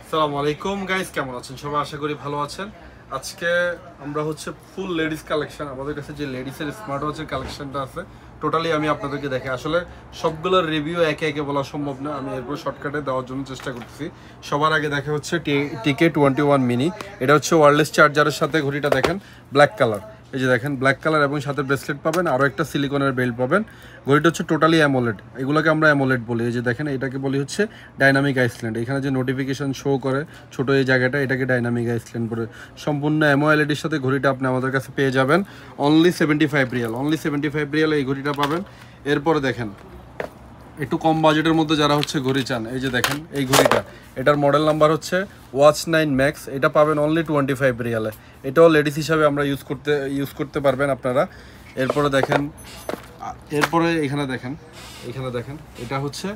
আসসালামু আলাইকুম গাইস, কেমন আছেন সবাই? আশা করি ভালো আছেন। আজকে আমরা হচ্ছে ফুল লেডিস কালেকশন, আমাদের কাছে যে লেডিসের স্মার্ট ওয়াচের কালেকশনটা আছে টোটালি আমি আপনাদেরকে দেখে আসলে সবগুলোর রিভিউ একে একে বলা সম্ভব না, আমি এরপর শর্টকাটে দেওয়ার জন্য চেষ্টা করতেছি। সবার আগে দেখা হচ্ছে TK21 মিনি। এটা হচ্ছে ওয়্যারলেস চার্জারের সাথে ঘড়িটা দেখেন ব্ল্যাক কালার, এই যে দেখেন ব্ল্যাক কালার এবং সাথে ব্রেসলেট পাবেন, আরও একটা সিলিকনের বেল্ট পাবেন। ঘড়িটা হচ্ছে টোটালি অ্যামোলেড, এগুলোকে আমরা অ্যামোলেড বলি। এই যে দেখেন এটাকে বলি হচ্ছে ডাইনামিক আইসল্যান্ড। এখানে যে নোটিফিকেশন শো করে ছোট এই জায়গাটা, এটাকে ডাইনামিক আইসল্যান্ড বলে। সম্পূর্ণ অ্যামোলেডের সাথে ঘড়িটা আপনি আমাদের কাছে পেয়ে যাবেন অনলি 75 রিয়াল। অনলি 75 রিয়ালে এই ঘড়িটা পাবেন। এরপরে দেখেন একটু কম বাজেটের মধ্যে যারা হচ্ছে ঘড়ি চান, এই যে দেখেন এই ঘড়িটা, এটার মডেল নাম্বার হচ্ছে ওয়াচ 9 ম্যাক্স। এটা পাবেন অনলি 25 রিয়ালে। এটাও লেডিস হিসাবে আমরা ইউজ করতে পারবেন আপনারা। এরপরে এখানে দেখেন এটা হচ্ছে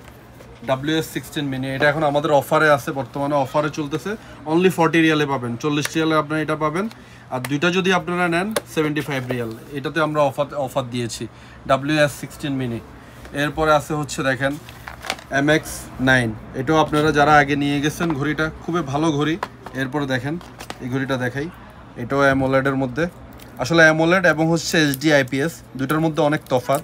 WS16 মিনি। এটা এখন আমাদের অফারে আছে, বর্তমানে অফারে চলতেছে। অনলি 40 রিয়ালে পাবেন, 40 রিয়ালে আপনারা এটা পাবেন। আর দুইটা যদি আপনারা নেন 75 রিয়াল, এটাতে আমরা অফার দিয়েছি WS16 মিনি। এরপরে আছে হচ্ছে দেখেন MX9, এটাও আপনারা যারা আগে নিয়ে গেছেন ঘড়িটা খুবই ভালো ঘড়ি। এরপরে দেখেন এই ঘড়িটা দেখাই, এটাও অ্যামোলেডের মধ্যে। আসলে অ্যামোলেড এবং হচ্ছে HD IPS দুটার মধ্যে অনেক তফাৎ।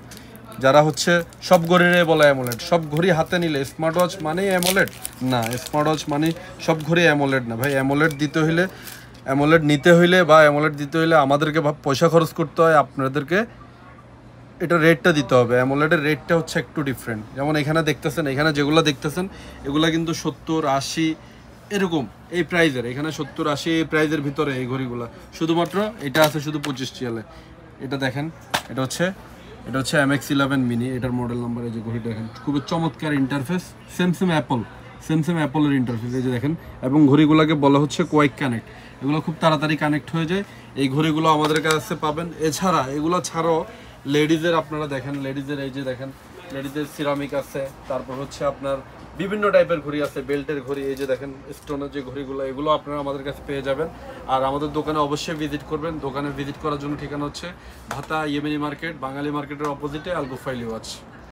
যারা হচ্ছে সব ঘড়িরে বলে অ্যামোলেড, সব ঘড়ি হাতে নিলে স্মার্ট ওয়াচ মানে অ্যামোলেড না, স্মার্ট ওয়াচ মানে সব ঘড়ি অ্যামোলেড না ভাই। অ্যামোলেড নিতে হইলে আমাদেরকে পয়সা খরচ করতে হয়, আপনাদেরকে এটা রেটটা দিতে হবে। অ্যামোলেডের রেটটা হচ্ছে একটু ডিফারেন্ট। যেমন এখানে যেগুলো দেখতেছেন এগুলো কিন্তু 70-80 এরকম এই প্রাইজের, এখানে 70-80 এই প্রাইজের ভিতরে এই ঘড়িগুলো। শুধুমাত্র এটা আছে শুধু 25 রিয়ালে। এটা দেখেন এটা হচ্ছে MX11 মিনি, এটার মডেল নাম্বার। এই যে ঘড়িটা দেখেন খুবই চমৎকার ইন্টারফেস, সেম অ্যাপলের ইন্টারফেস, এই যে দেখেন। এবং ঘড়িগুলোকে বলা হচ্ছে কোয়াইক কানেক্ট, এগুলো খুব তাড়াতাড়ি কানেক্ট হয়ে যায়। এই ঘড়িগুলো আমাদের কাছে পাবেন। এছাড়া এগুলো ছাড়াও লেডিজের আপনারা দেখেন, এই যে দেখেন লেডিজের সিরামিক আছে, তারপর হচ্ছে আপনার বিভিন্ন টাইপের ঘড়ি আছে, বেল্টের ঘড়ি। এই যে দেখেন স্টোনের যে ঘড়িগুলো, এগুলো আপনারা আমাদের কাছে পেয়ে যাবেন। আর আমাদের দোকানে অবশ্যই ভিজিট করবেন। দোকানে ভিজিট করার জন্য ঠিকানা হচ্ছে ভাতা ইয়েমেনি মার্কেট, বাঙালি মার্কেটের অপোজিটে আল গুফাইলি ওয়াচ।